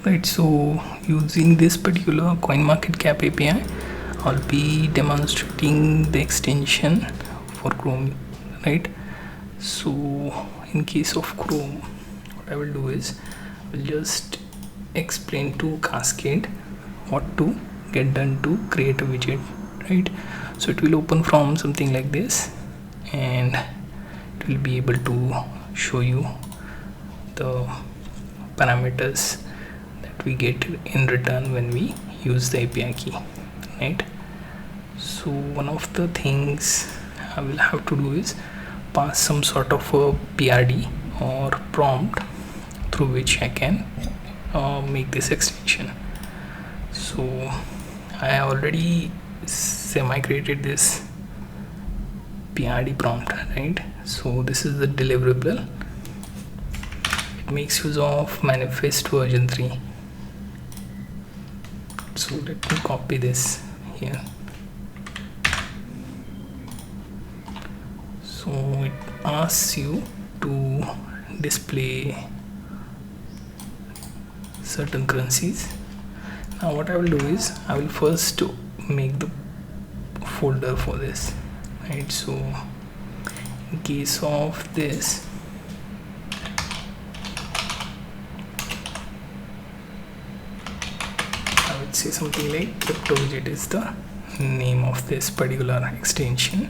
Right, so using this particular Coinmarketcap API, I'll be demonstrating the extension for Chrome, right? So in case of Chrome, what I will do is I'll just explain to Cascade what to get done to create a widget, right? So it will open from something like this, and it will be able to show you the parameters that we get in return when we use the API key, right? So one of the things I will have to do is pass some sort of a PRD or prompt through which I can make this extension. So I already semi-created this PRD prompt, right? So this is the deliverable. It makes use of manifest version 3. So let me copy this here. So it asks you to display certain currencies. Now what I will do is I will first make the folder for this, right? So in case of this, I would say something like crypto widget is the name of this particular extension,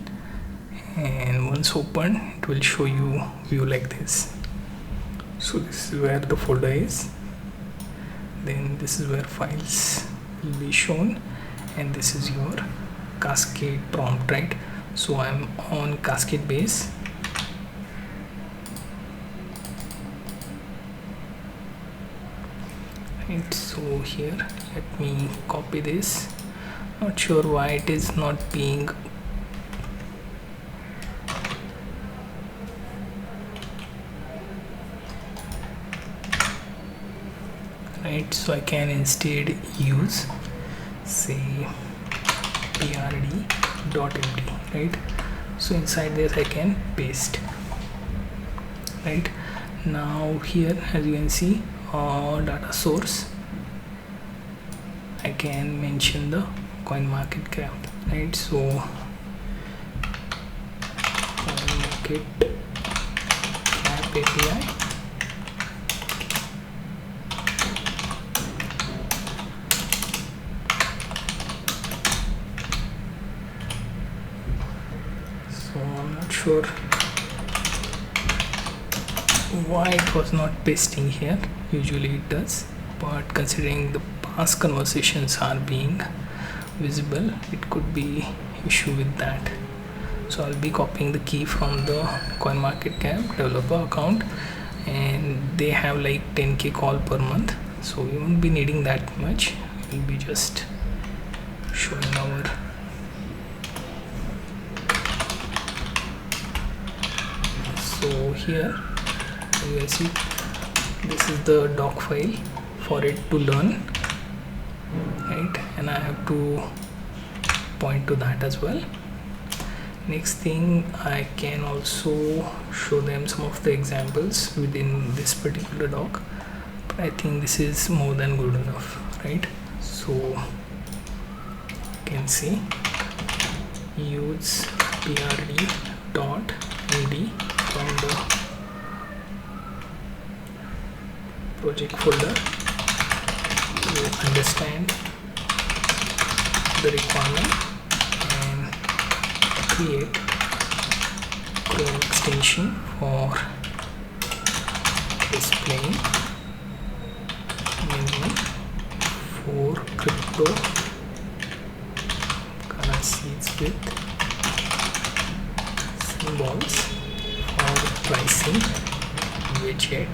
and once open it will show you view like this. So this is where the folder is, then this is where files will be shown, and this is your Cascade prompt, right? So I'm on Cascade base. Right, so here let me copy this. Not sure why it is not being right, so I can instead use say prd.md, right? So inside this I can paste. Right now here, as you can see, data source, I can mention the Coinmarketcap, right? So Coinmarketcap API, so I'm not sure why it was not pasting here. Usually it does, but considering the past conversations are being visible, it could be issue with that. So I'll be copying the key from the Coinmarketcap developer account, and they have like 10k call per month, so we won't be needing that much. We'll be just showing our so here you will see this is the doc file for it to learn, right? And I have to point to that as well. Next thing, I can also show them some of the examples within this particular doc, but I think this is more than good enough, right? So you can see use prd.md from the project folder to understand the requirement and create Chrome extension for displaying menu for crypto currencies with symbols for pricing widget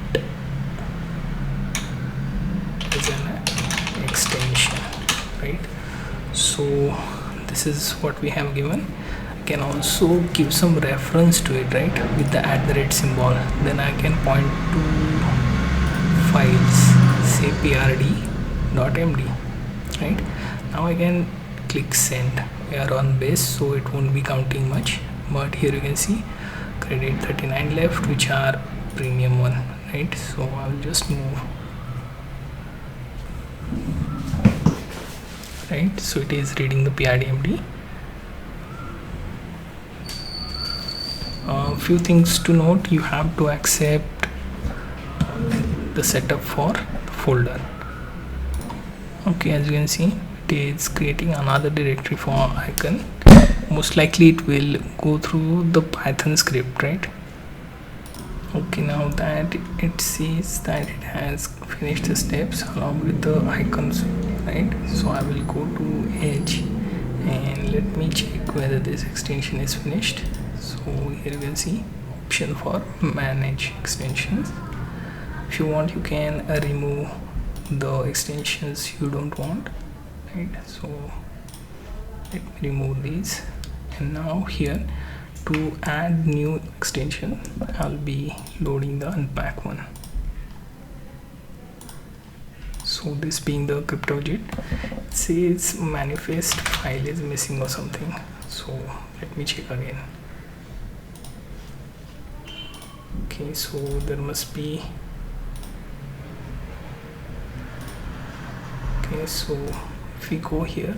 as an extension, right? So this is what we have given. I can also give some reference to it, right, with the @ symbol. Then I can point to files, say prd.md, right? Now I can click send. We are on base, so it won't be counting much, but here you can see credit 39 left, which are premium one, right? So I'll just move right? So it is reading the PIDMD. Few things to note: you have to accept the setup for the folder. Okay, as you can see, it is creating another directory for icon. Most likely it will go through the Python script, right? Okay, now that it sees that it has finished the steps along with the icons, right? So I will go to Edge and let me check whether this extension is finished. So here you can see option for manage extensions. If you want, you can remove the extensions you don't want, right? So let me remove these, and now here to add new extension, I'll be loading the unpack one. So this being the crypto widget, it says manifest file is missing or something. So let me check again. Okay, so there must be. Okay, so if we go here,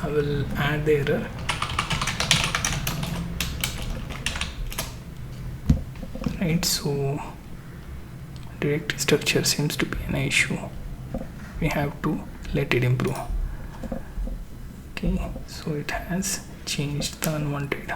I will add the error. Right, so directory structure seems to be an issue. We have to let it improve. Okay, so it has changed the unwanted.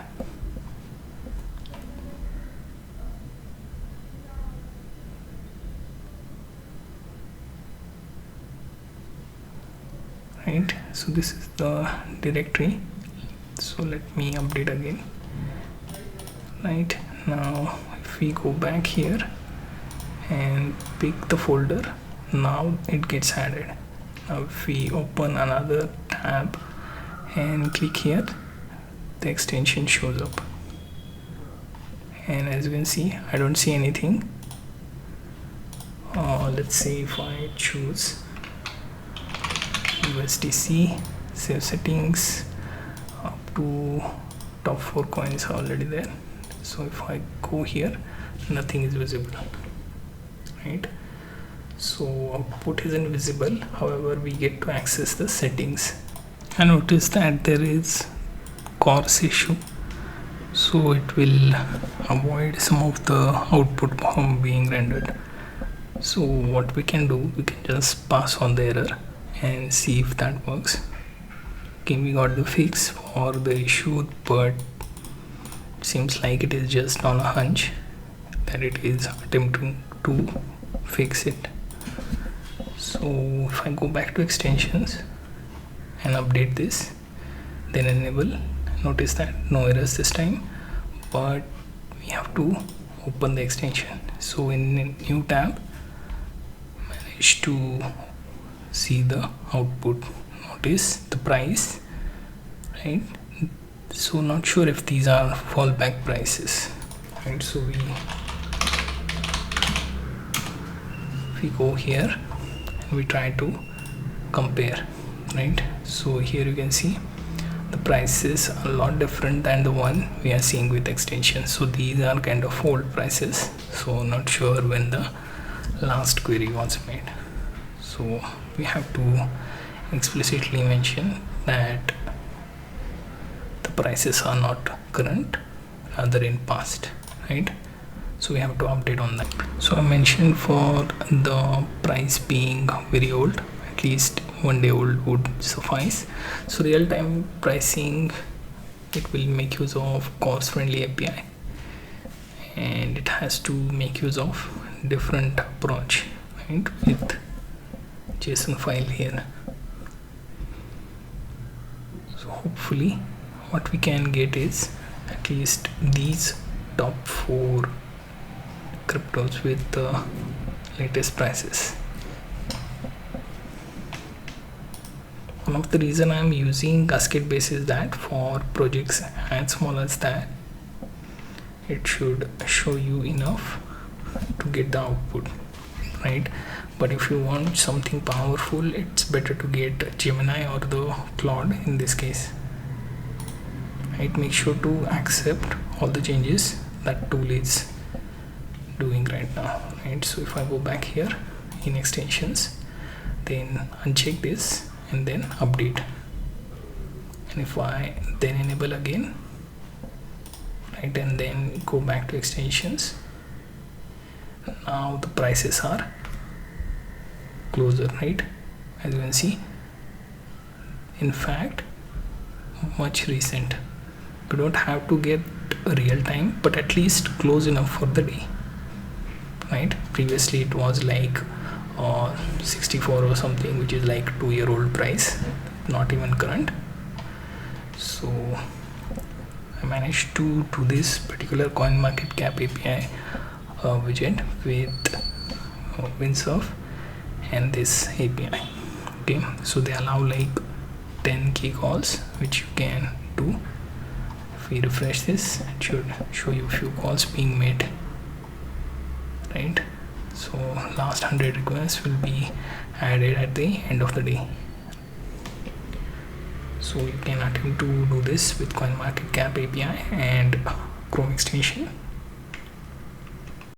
Right, so this is the directory. So let me update again. Right, now if we go back here and pick the folder, now it gets added. Now if we open another tab and click here, the extension shows up, and as you can see, I don't see anything. Let's see if I choose USDC, save settings, up to top 4 coins are already there. So if I go here, nothing is visible, right? So output isn't visible, however we get to access the settings. I noticed that there is coarse issue, so it will avoid some of the output from being rendered. So what we can do, we can just pass on the error and see if that works. Okay, we got the fix for the issue, but it seems like it is just on a hunch that it is attempting to fix it. So if I go back to extensions and update this, then enable, notice that no errors this time, but we have to open the extension. So in a new tab, manage to see the output, notice the price, right? So not sure if these are fallback prices, right? So we go here and we try to compare, right? So here you can see the prices are a lot different than the one we are seeing with extension. So these are kind of old prices, so not sure when the last query was made. So we have to explicitly mention that the prices are not current, rather in past, right? So we have to update on that. So I mentioned for the price being very old, at least 1 day old would suffice. So real-time pricing, it will make use of cost-friendly API, and it has to make use of different approach, right, with JSON file here. So hopefully what we can get is at least these top 4 cryptos with the latest prices. One of the reason I'm using cascade base is that for projects as small as that, it should show you enough to get the output, right? But if you want something powerful, it's better to get Gemini or the Claude in this case, right? Make sure to accept all the changes that tool is doing right now, right? So if I go back here in extensions, then uncheck this and then update, and if I then enable again, right, and then go back to extensions, now the prices are closer, right? As you can see, in fact much recent. We don't have to get a real time, but at least close enough for the day, right? Previously it was like 64 or something, which is like 2-year-old price, not even current. So I managed to do this particular Coinmarketcap API widget with Windsurf and this API. Okay, so they allow like 10k calls, which you can do. If we refresh this, it should show you a few calls being made, right? So last 100 requests will be added at the end of the day. So you can attempt to do this with Coinmarketcap API and Chrome extension.